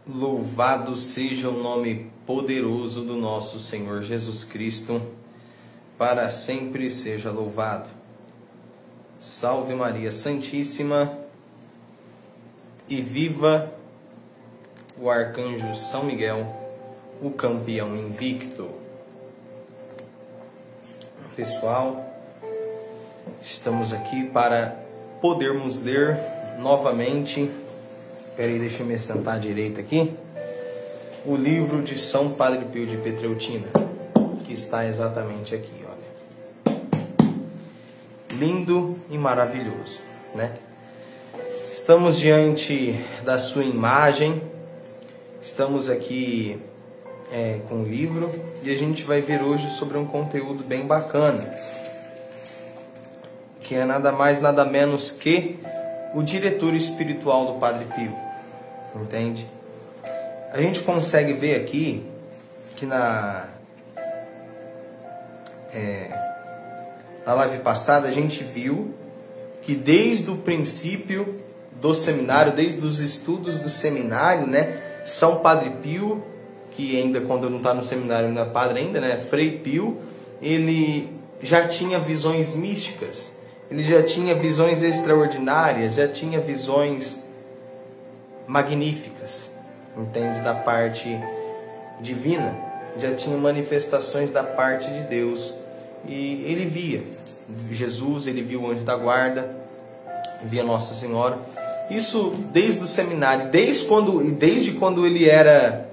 Louvado seja o nome poderoso do nosso Senhor Jesus Cristo, para sempre seja louvado. Salve Maria Santíssima e viva o Arcanjo São Miguel, o campeão invicto. Pessoal, estamos aqui para podermos ler novamente. Peraí, deixa eu me sentar à direita aqui. O livro de São Padre Pio de Pietrelcina, que está exatamente aqui, olha. Lindo e maravilhoso, né? Estamos diante da sua imagem. Estamos aqui com o livro e a gente vai ver hoje sobre um conteúdo bem bacana, que é nada mais, nada menos que o diretor espiritual do Padre Pio. Entende? A gente consegue ver aqui que na live passada a gente viu que desde o princípio do seminário, desde os estudos do seminário, né, São Padre Pio, que ainda quando não está no seminário não é padre ainda, né, Frei Pio, ele já tinha visões místicas, ele já tinha visões extraordinárias, já tinha visões magníficas, entende? Da parte divina, já tinha manifestações da parte de Deus, e ele via Jesus, ele viu o anjo da guarda, via Nossa Senhora. Isso desde o seminário, desde quando ele era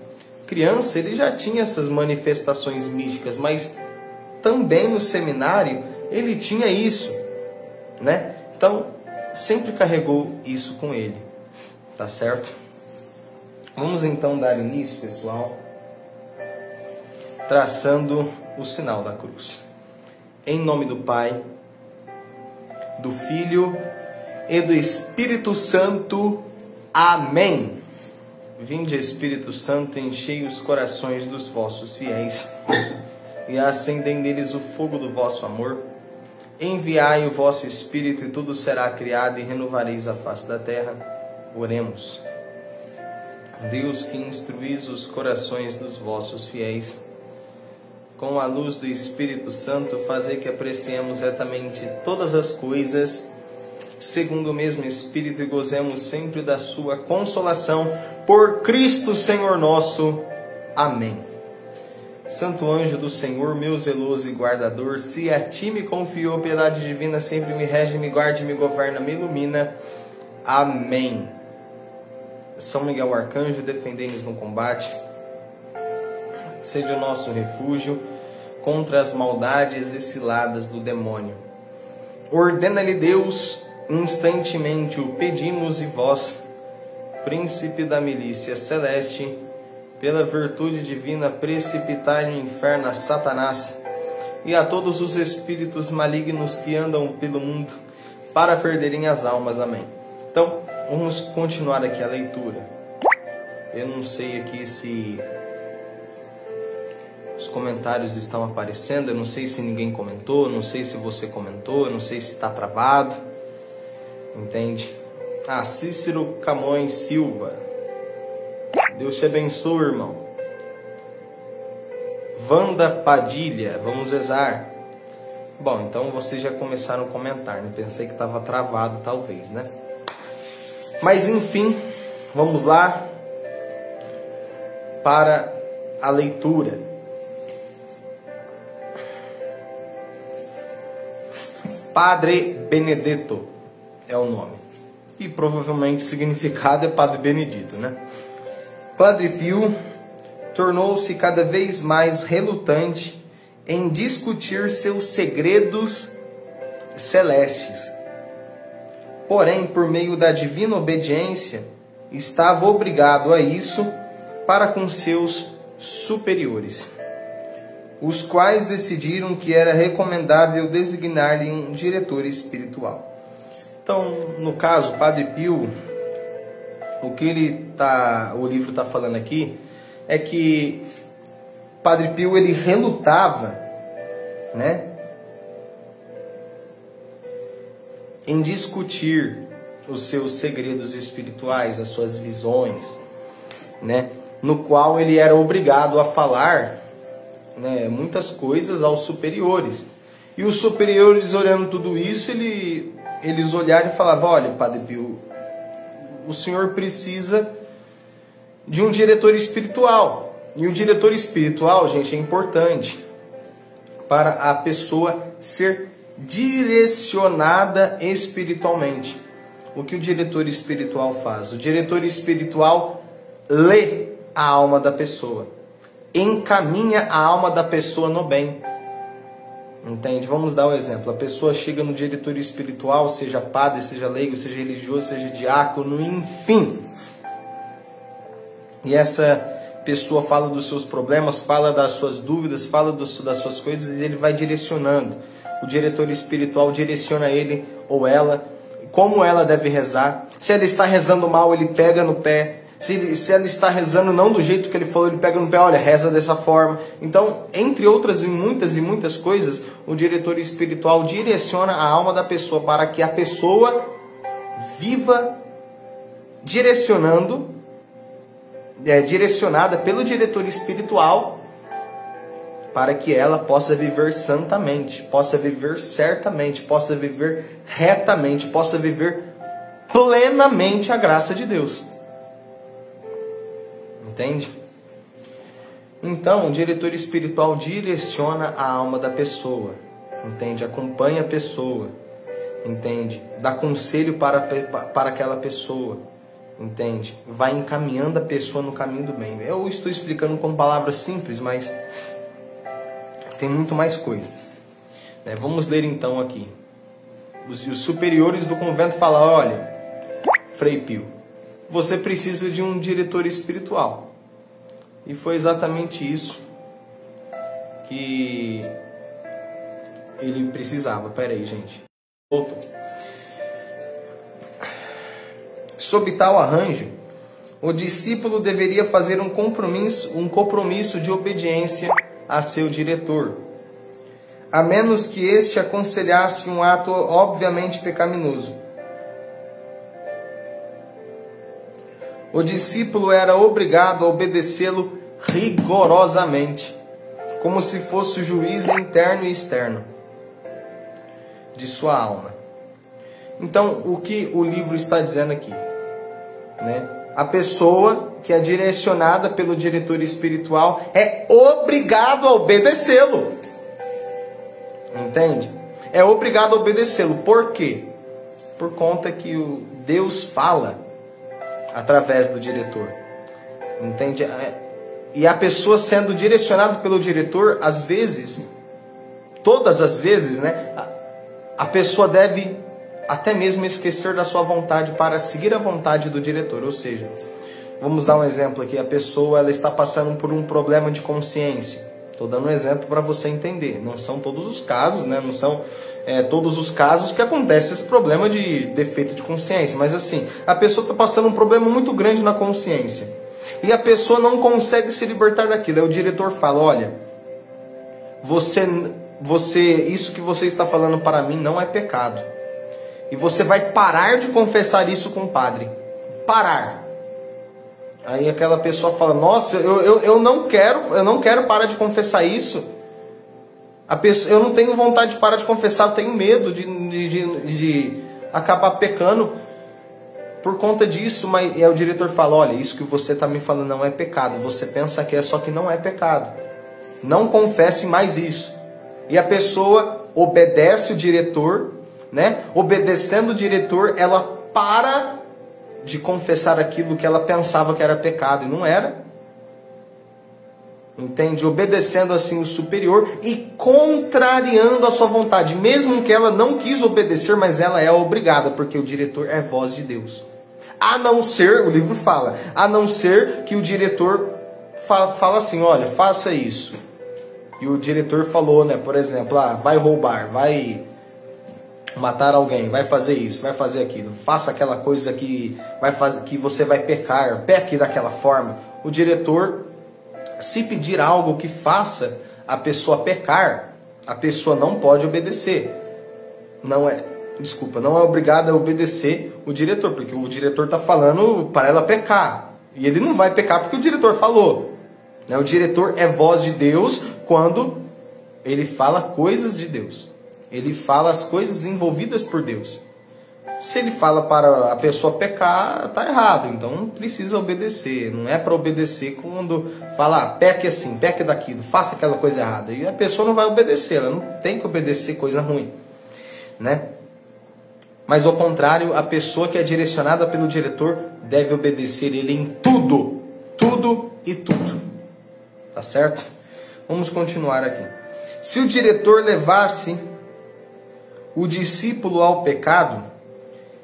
criança, ele já tinha essas manifestações místicas, mas também no seminário ele tinha isso, né? Então sempre carregou isso com ele. Tá certo? Vamos então dar início, pessoal, traçando o sinal da cruz. Em nome do Pai, do Filho e do Espírito Santo. Amém. Vinde, Espírito Santo, enchei os corações dos vossos fiéis e acendei neles o fogo do vosso amor. Enviai o vosso Espírito e tudo será criado e renovareis a face da terra. Oremos. Deus, que instruís os corações dos vossos fiéis, com a luz do Espírito Santo, fazer que apreciemos retamente todas as coisas, segundo o mesmo Espírito, e gozemos sempre da sua consolação, por Cristo Senhor nosso. Amém. Santo anjo do Senhor, meu zeloso e guardador, se a ti me confiou piedade divina, sempre me rege, me guarde, me governa, me ilumina. Amém. São Miguel Arcanjo, defendei-nos no combate. Seja o nosso refúgio contra as maldades e ciladas do demônio. Ordena-lhe Deus, instantemente o pedimos, e vós, príncipe da milícia celeste, pela virtude divina, precipitai no inferno a Satanás e a todos os espíritos malignos que andam pelo mundo, para perderem as almas. Amém. Então, vamos continuar aqui a leitura. Eu não sei aqui se os comentários estão aparecendo, eu não sei se ninguém comentou, não sei se você comentou, eu não sei se está travado. Entende? Cícero Camões Silva. Deus te abençoe, irmão. Wanda Padilha, vamos rezar. Bom, então vocês já começaram a comentar, né? Pensei que estava travado talvez, né? Mas enfim, vamos lá para a leitura. Padre Benedetto é o nome. E provavelmente o significado é Padre Benedito, né? Padre Pio tornou-se cada vez mais relutante em discutir seus segredos celestes. Porém, por meio da divina obediência, estava obrigado a isso para com seus superiores, os quais decidiram que era recomendável designar-lhe um diretor espiritual. Então, no caso, Padre Pio, o livro está falando aqui, é que Padre Pio ele relutava, né, em discutir os seus segredos espirituais, as suas visões. né, no qual ele era obrigado a falar, né, muitas coisas aos superiores. E os superiores, olhando tudo isso, eles olharam e falavam: olha, Padre Pio, o senhor precisa de um diretor espiritual. E o diretor espiritual, gente, é importante para a pessoa ser direcionada espiritualmente. O que o diretor espiritual faz? O diretor espiritual lê a alma da pessoa, encaminha a alma da pessoa no bem. Entende? Vamos dar um exemplo. A pessoa chega no diretor espiritual, seja padre, seja leigo, seja religioso, seja diácono, enfim. E essa pessoa fala dos seus problemas, fala das suas dúvidas, fala das suas coisas, e ele vai direcionando. O diretor espiritual direciona ele ou ela, como ela deve rezar. Se ela está rezando mal, ele pega no pé. Se ela está rezando não do jeito que ele falou, ele pega no pé, olha, reza dessa forma. Então, entre outras e muitas coisas, o diretor espiritual direciona a alma da pessoa para que a pessoa viva direcionada pelo diretor espiritual, para que ela possa viver santamente, possa viver certamente, possa viver retamente, possa viver plenamente a graça de Deus. Entende? Então, o diretor espiritual direciona a alma da pessoa, entende? Acompanha a pessoa, entende? Dá conselho para aquela pessoa, entende? Vai encaminhando a pessoa no caminho do bem. Eu estou explicando com palavras simples, mas tem muito mais coisa. Vamos ler então aqui. Os superiores do convento falam: olha, Frei Pio, você precisa de um diretor espiritual. E foi exatamente isso que ele precisava. Pera aí, gente. Voltou. Sob tal arranjo, o discípulo deveria fazer um compromisso de obediência a seu diretor, a menos que este aconselhasse um ato obviamente pecaminoso. O discípulo era obrigado a obedecê-lo rigorosamente, como se fosse o juiz interno e externo de sua alma. Então, o que o livro está dizendo aqui? Né? A pessoa que é direcionada pelo diretor espiritual é obrigado a obedecê-lo. Entende? É obrigado a obedecê-lo. Por quê? Por conta que Deus fala através do diretor. Entende? E a pessoa sendo direcionada pelo diretor, às vezes, todas as vezes, né, a pessoa deve até mesmo esquecer da sua vontade para seguir a vontade do diretor. Ou seja, vamos dar um exemplo aqui. A pessoa ela está passando por um problema de consciência. Estou dando um exemplo para você entender. Não são todos os casos, né? Não são todos os casos que acontece esse problema de defeito de consciência. Mas assim, a pessoa está passando um problema muito grande na consciência. E a pessoa não consegue se libertar daquilo. Aí o diretor fala: olha, isso que você está falando para mim não é pecado. E você vai parar de confessar isso com o padre. Parar. Aí aquela pessoa fala: nossa, eu não quero parar de confessar isso. Eu não tenho vontade de parar de confessar, eu tenho medo de acabar pecando por conta disso. Mas e aí o diretor fala: olha, isso que você está me falando não é pecado. Você pensa que é, só que não é pecado. Não confesse mais isso. E a pessoa obedece o diretor, né? Obedecendo o diretor, ela para de confessar aquilo que ela pensava que era pecado e não era. Entende? Obedecendo assim o superior e contrariando a sua vontade, mesmo que ela não quis obedecer, mas ela é obrigada, porque o diretor é voz de Deus. A não ser, o livro fala, a não ser que o diretor fala assim: olha, faça isso. E o diretor falou, né, por exemplo, vai roubar, vai matar alguém, vai fazer isso, vai fazer aquilo, faça aquela coisa que você vai pecar, peque daquela forma. O diretor, se pedir algo que faça a pessoa pecar, a pessoa não pode obedecer. Não é obrigada a obedecer o diretor, porque o diretor está falando para ela pecar. E ele não vai pecar porque o diretor falou. Né? O diretor é voz de Deus quando ele fala coisas de Deus. Ele fala as coisas envolvidas por Deus. Se ele fala para a pessoa pecar, está errado. Então precisa obedecer. Não é para obedecer quando fala, peque assim, peque daquilo, faça aquela coisa errada. E a pessoa não vai obedecer, ela não tem que obedecer coisa ruim. Né? Mas ao contrário, a pessoa que é direcionada pelo diretor deve obedecer ele em tudo. Tudo e tudo. Tá certo? Vamos continuar aqui. Se o diretor levasse o discípulo ao pecado,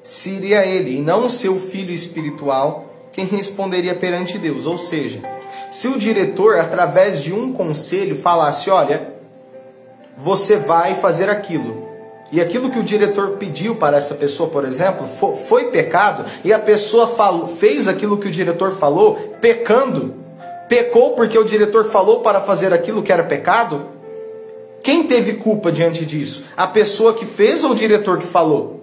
seria ele, e não o seu filho espiritual, quem responderia perante Deus. Ou seja, se o diretor, através de um conselho, falasse, olha, você vai fazer aquilo, e aquilo que o diretor pediu para essa pessoa, por exemplo, foi pecado, e a pessoa fez aquilo que o diretor falou, pecou porque o diretor falou para fazer aquilo que era pecado, quem teve culpa diante disso? A pessoa que fez ou o diretor que falou?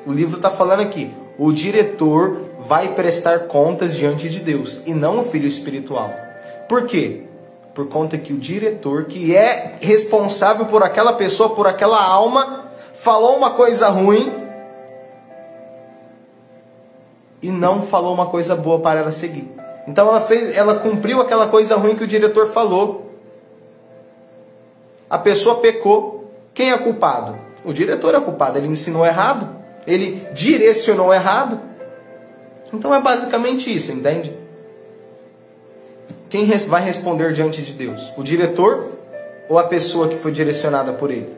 O livro está falando aqui, o diretor vai prestar contas diante de Deus, e não o filho espiritual. Por quê? Por conta que o diretor, que é responsável por aquela pessoa, por aquela alma, falou uma coisa ruim e não falou uma coisa boa para ela seguir. Então ela cumpriu aquela coisa ruim que o diretor falou. A pessoa pecou. Quem é culpado? O diretor é culpado. Ele ensinou errado. Ele direcionou errado. Então é basicamente isso, entende? Quem vai responder diante de Deus? O diretor ou a pessoa que foi direcionada por ele?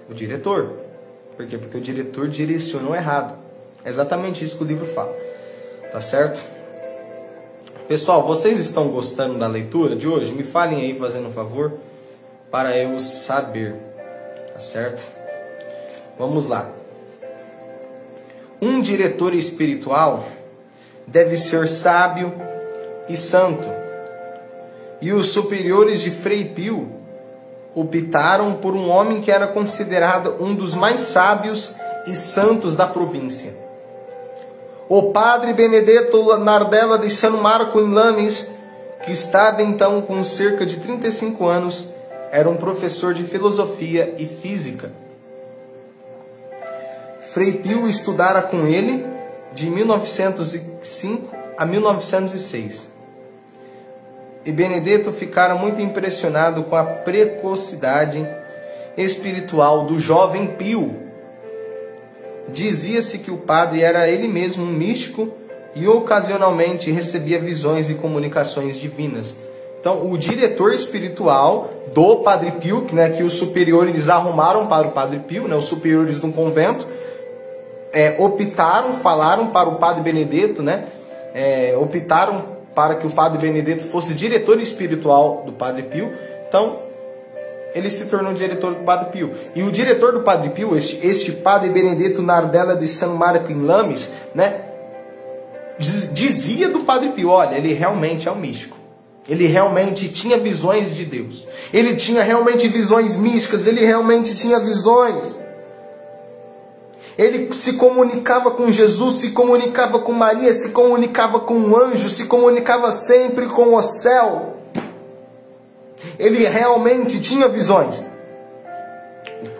O diretor. Por quê? Porque o diretor direcionou errado. É exatamente isso que o livro fala. Tá certo? Pessoal, vocês estão gostando da leitura de hoje? Me falem aí, fazendo um favor, para eu saber. Tá certo? Vamos lá. Um diretor espiritual deve ser sábio e santo. E os superiores de Frei Pio optaram por um homem que era considerado um dos mais sábios e santos da província. O padre Benedetto Nardella de San Marco em Lames, que estava então com cerca de 35 anos, era um professor de filosofia e física. Frei Pio estudara com ele de 1905 a 1906. E Benedetto ficara muito impressionado com a precocidade espiritual do jovem Pio. Dizia-se que o padre era ele mesmo um místico e ocasionalmente recebia visões e comunicações divinas. Então, o diretor espiritual do Padre Pio, que os superiores arrumaram para o Padre Pio, os superiores de um convento, falaram para o Padre Benedetto, optaram para que o Padre Benedetto fosse diretor espiritual do Padre Pio. Então, ele se tornou diretor do Padre Pio. E o diretor do Padre Pio, este Padre Benedetto Nardella de San Marco em Lames, dizia do Padre Pio, olha, ele realmente é um místico. Ele realmente tinha visões de Deus. Ele tinha realmente visões místicas, ele realmente tinha visões. Ele se comunicava com Jesus, se comunicava com Maria, se comunicava com um anjo, se comunicava sempre com o céu. Ele realmente tinha visões.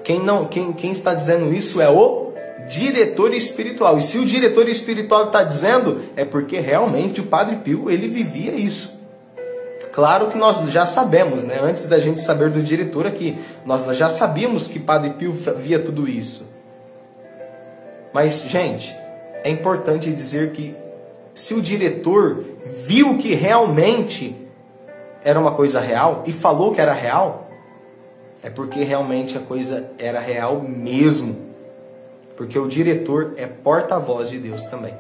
Quem está dizendo isso é o diretor espiritual. E se o diretor espiritual está dizendo, é porque realmente o Padre Pio, ele vivia isso. Claro que nós já sabemos, antes da gente saber do diretor aqui, nós já sabíamos que Padre Pio via tudo isso. Mas, gente, é importante dizer que se o diretor viu que realmente era uma coisa real e falou que era real, é porque realmente a coisa era real mesmo. Porque o diretor é porta-voz de Deus também.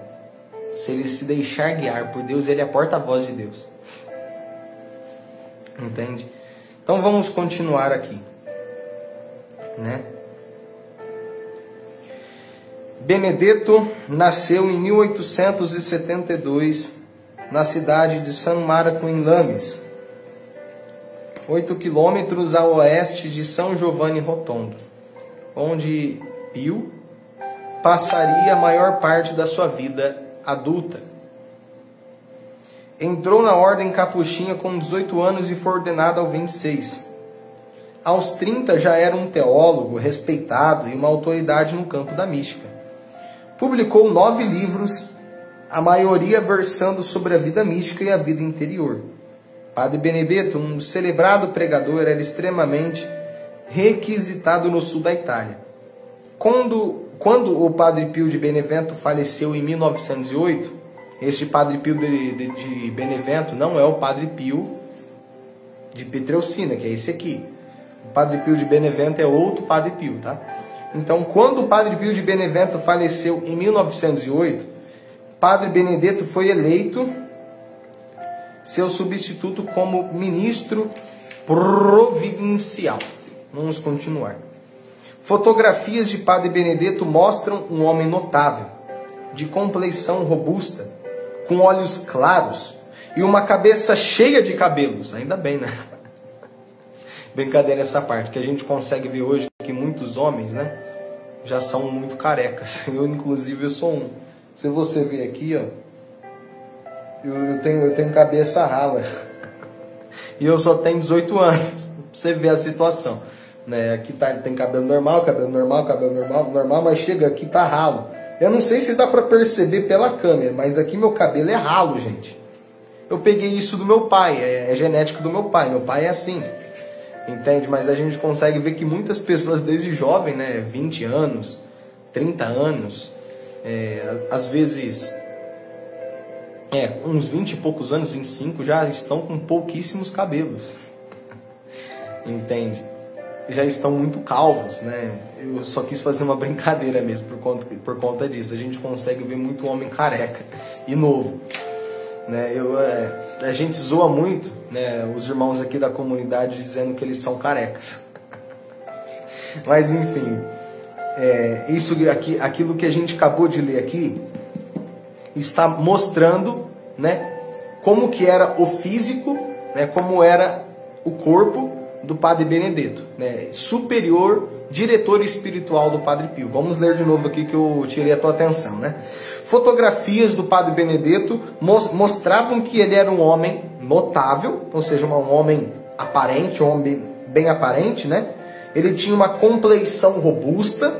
Se ele se deixar guiar por Deus, ele é porta-voz de Deus. Entende? Então vamos continuar aqui. Benedetto nasceu em 1872 na cidade de San Marco em Lames, 8 quilômetros a oeste de São Giovanni Rotondo, onde Pio passaria a maior parte da sua vida adulta. Entrou na ordem capuchinha com 18 anos e foi ordenado aos 26. Aos 30 já era um teólogo respeitado e uma autoridade no campo da mística. Publicou 9 livros, a maioria versando sobre a vida mística e a vida interior. Padre Benedetto, um celebrado pregador, era extremamente requisitado no sul da Itália. Quando o Padre Pio de Benevento faleceu em 1908, este Padre Pio de Benevento não é o Padre Pio de Pietrelcina, que é esse aqui. O Padre Pio de Benevento é outro Padre Pio, tá? Então, quando o Padre Pio de Benevento faleceu em 1908, Padre Benedetto foi eleito seu substituto como ministro providencial. Vamos continuar. Fotografias de Padre Benedetto mostram um homem notável, de compleição robusta, com olhos claros e uma cabeça cheia de cabelos. Ainda bem, né? Brincadeira essa parte, que a gente consegue ver hoje que muitos homens, né, já são muito carecas. Eu, inclusive, eu sou um. Se você ver aqui, ó, eu tenho cabeça rala. E eu só tenho 18 anos. Pra você ver a situação. Né? Aqui tem cabelo normal, mas chega aqui tá ralo. Eu não sei se dá pra perceber pela câmera, mas aqui meu cabelo é ralo, gente. Eu peguei isso do meu pai, é genético do meu pai. Meu pai é assim. Entende? Mas a gente consegue ver que muitas pessoas desde jovem, né, 20 anos, 30 anos, às vezes uns 20 e poucos anos, 25, já estão com pouquíssimos cabelos. Entende? Já estão muito calvos, né? Eu só quis fazer uma brincadeira mesmo por conta disso. A gente consegue ver muito homem careca e novo. Né? A gente zoa muito, né, os irmãos aqui da comunidade dizendo que eles são carecas. Mas enfim, aquilo que a gente acabou de ler aqui está mostrando, né, como que era o físico, né, como era o corpo do Padre Benedetto, né, superior, diretor espiritual do Padre Pio. Vamos ler de novo aqui que eu tirei a tua atenção, né? Fotografias do Padre Benedetto mostravam que ele era um homem notável, ou seja, um homem aparente, um homem bem aparente, né? Ele tinha uma compleição robusta,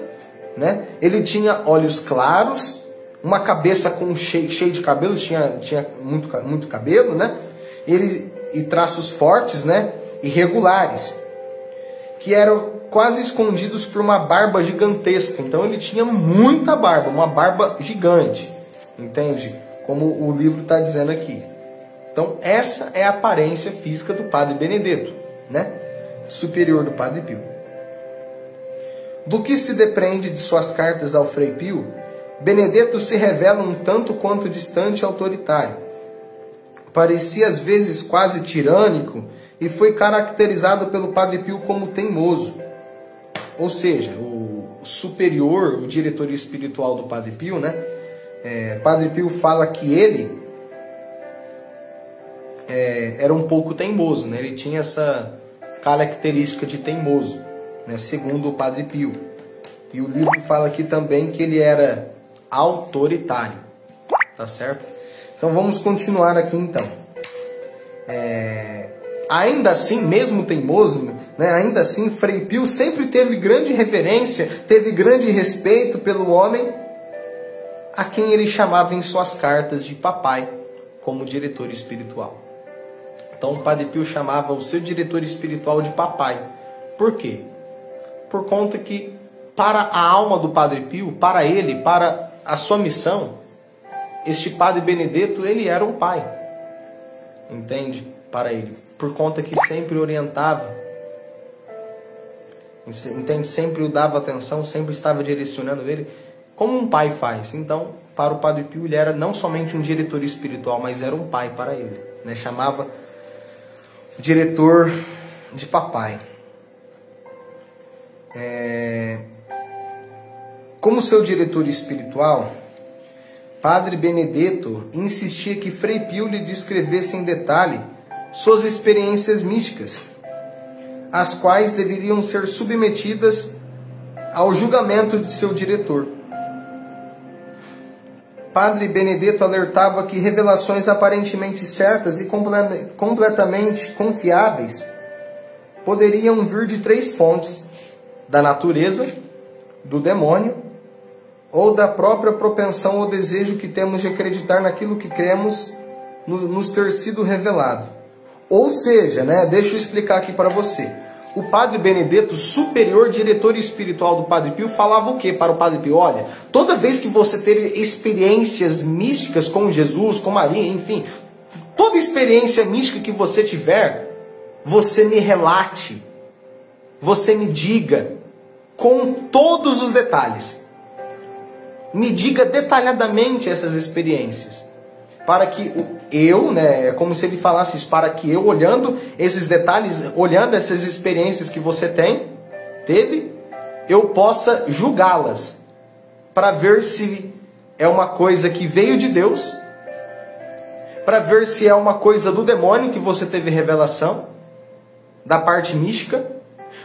né? Ele tinha olhos claros, uma cabeça cheia de cabelos, tinha muito cabelo, né? E traços fortes, né? Irregulares, que eram quase escondidos por uma barba gigantesca. Então ele tinha muita barba, uma barba gigante, entende? Como o livro está dizendo aqui. Então essa é a aparência física do Padre Benedetto, né? Superior do Padre Pio. Do que se depreende de suas cartas ao Frei Pio, Benedetto se revela um tanto quanto distante e autoritário. Parecia às vezes quase tirânico e foi caracterizado pelo Padre Pio como teimoso. Ou seja, o superior, o diretor espiritual do Padre Pio, né? Padre Pio fala que ele era um pouco teimoso, né? Ele tinha essa característica de teimoso, né? Segundo o Padre Pio. E o livro fala aqui também que ele era autoritário, tá certo? Então vamos continuar aqui então. Ainda assim, mesmo teimoso, né, ainda assim, Frei Pio sempre teve grande reverência, teve grande respeito pelo homem a quem ele chamava em suas cartas de papai, como diretor espiritual. Então o Padre Pio chamava o seu diretor espiritual de papai. Por quê? Por conta que para a alma do Padre Pio, para ele, para a sua missão, este Padre Benedetto, ele era um pai. Entende? Para ele. Por conta que sempre orientava, entende? Sempre o dava atenção, sempre estava direcionando ele, como um pai faz. Então, para o Padre Pio, ele era não somente um diretor espiritual, mas era um pai para ele, né? Chamava o diretor de papai. Como seu diretor espiritual, Padre Benedetto insistia que Frei Pio lhe descrevesse em detalhe suas experiências místicas, as quais deveriam ser submetidas ao julgamento de seu diretor. Padre Benedetto alertava que revelações aparentemente certas e completamente confiáveis poderiam vir de 3 fontes: da natureza, do demônio ou da própria propensão ou desejo que temos de acreditar naquilo que cremos nos ter sido revelado. Ou seja, deixa eu explicar aqui para você. O Padre Benedetto, superior diretor espiritual do Padre Pio, falava o que para o Padre Pio? Olha, toda vez que você ter experiências místicas com Jesus, com Maria, enfim, toda experiência mística que você tiver, você me relate, você me diga com todos os detalhes. Me diga detalhadamente essas experiências, para que eu, é como se ele falasse isso, para que eu, olhando esses detalhes, olhando essas experiências que você teve, eu possa julgá-las, para ver se é uma coisa que veio de Deus, para ver se é uma coisa do demônio que você teve revelação, da parte mística,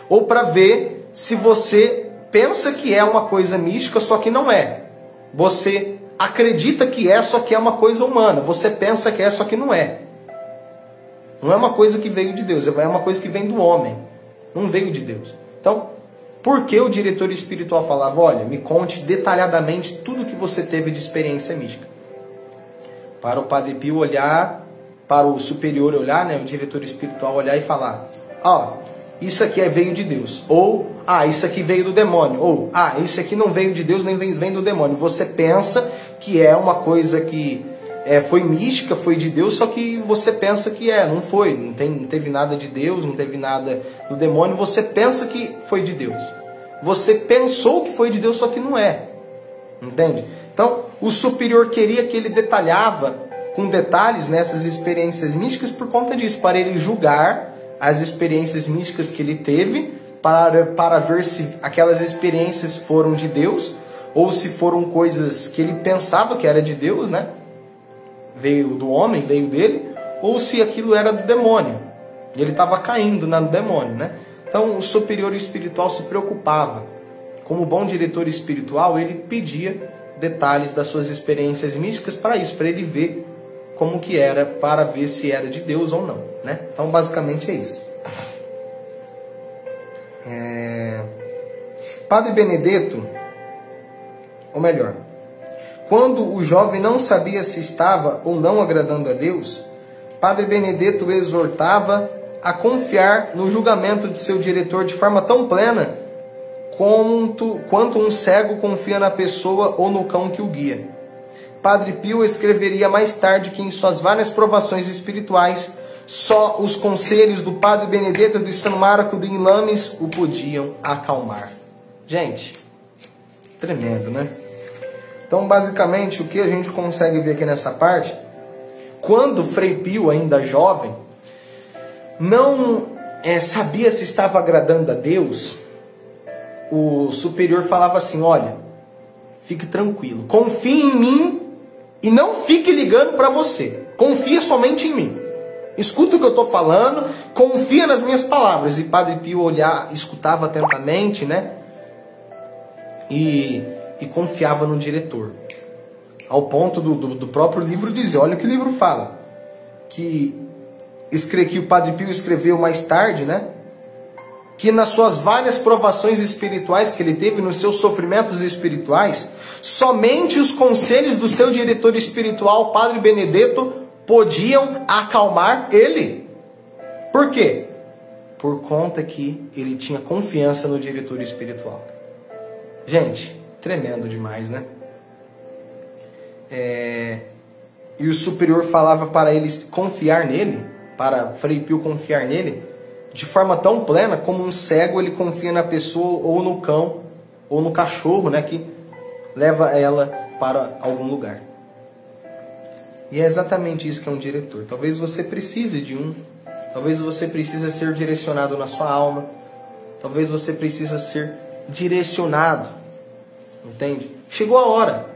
ou para ver se você pensa que é uma coisa mística, só que não é. Você acredita que é, só que é uma coisa humana. Você pensa que é, só que não é. Não é uma coisa que veio de Deus, é uma coisa que vem do homem. Não veio de Deus. Então, por que o diretor espiritual falava, olha, me conte detalhadamente tudo que você teve de experiência mística? Para o Padre Pio olhar, para o superior olhar, o diretor espiritual olhar e falar, isso aqui veio de Deus. Ou, isso aqui veio do demônio. Ou, isso aqui não veio de Deus, nem vem do demônio. Você pensa que é uma coisa que foi mística, foi de Deus, só que você pensa que não foi. Não teve nada de Deus, não teve nada do demônio. Você pensa que foi de Deus. Você pensou que foi de Deus, só que não é. Entende? Então, o superior queria que ele detalhava com detalhes nessas experiências místicas por conta disso, para ele julgar as experiências místicas que ele teve, para ver se aquelas experiências foram de Deus, ou se foram coisas que ele pensava que era de Deus, veio do homem, veio dele, ou se aquilo era do demônio, ele estava caindo no demônio, Então o superior espiritual se preocupava. Como bom diretor espiritual, ele pedia detalhes das suas experiências místicas para isso, para ele ver como que era, para ver se era de Deus ou não, Então basicamente é isso. Padre Benedetto, ou melhor, quando o jovem não sabia se estava ou não agradando a Deus, Padre Benedetto exortava a confiar no julgamento de seu diretor de forma tão plena quanto um cego confia na pessoa ou no cão que o guia. Padre Pio escreveria mais tarde que em suas várias provações espirituais, só os conselhos do Padre Benedetto de San Marco de Lames o podiam acalmar. Gente, tremendo, Então, basicamente, o que a gente consegue ver aqui nessa parte, quando Frei Pio, ainda jovem, não sabia se estava agradando a Deus, o superior falava assim, olha, fique tranquilo, confie em mim e não fique ligando para você. Confia somente em mim. Escuta o que eu estou falando, confia nas minhas palavras. E Padre Pio escutava atentamente, E confiava no diretor. Ao ponto do próprio livro dizer, olha o que o livro fala. Que o Padre Pio escreveu mais tarde, que nas suas várias provações espirituais que ele teve, nos seus sofrimentos espirituais, somente os conselhos do seu diretor espiritual, Padre Benedetto, podiam acalmar ele. Por quê? Por conta que ele tinha confiança no diretor espiritual. Gente, tremendo demais, E o superior falava para eles confiar nele, para Frei Pio confiar nele, de forma tão plena como um cego ele confia na pessoa ou no cão ou no cachorro, que leva ela para algum lugar. E é exatamente isso que é um diretor. Talvez você precise de um, talvez você precise ser direcionado na sua alma, talvez você precise ser direcionado, entende? Chegou a hora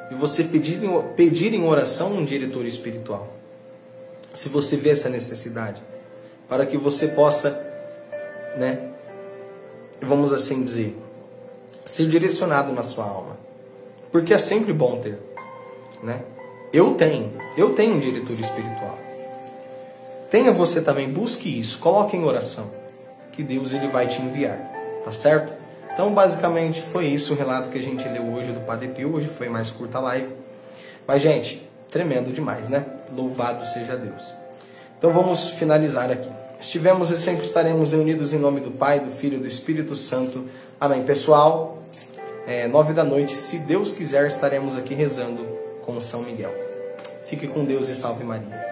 de você pedir em oração um diretor espiritual. Se você vê essa necessidade, para que você possa, vamos assim dizer, ser direcionado na sua alma, porque é sempre bom ter, né? Eu tenho um diretor espiritual. Tenha você também, busque isso, coloque em oração, que Deus ele vai te enviar, tá certo? Então, basicamente, foi isso o relato que a gente leu hoje do Padre Pio. Hoje foi mais curta a live. Mas, gente, tremendo demais, né? Louvado seja Deus. Então, vamos finalizar aqui. Estivemos e sempre estaremos reunidos em nome do Pai, do Filho e do Espírito Santo. Amém. Pessoal, 9 da noite, se Deus quiser, estaremos aqui rezando com São Miguel. Fique com Deus e salve Maria.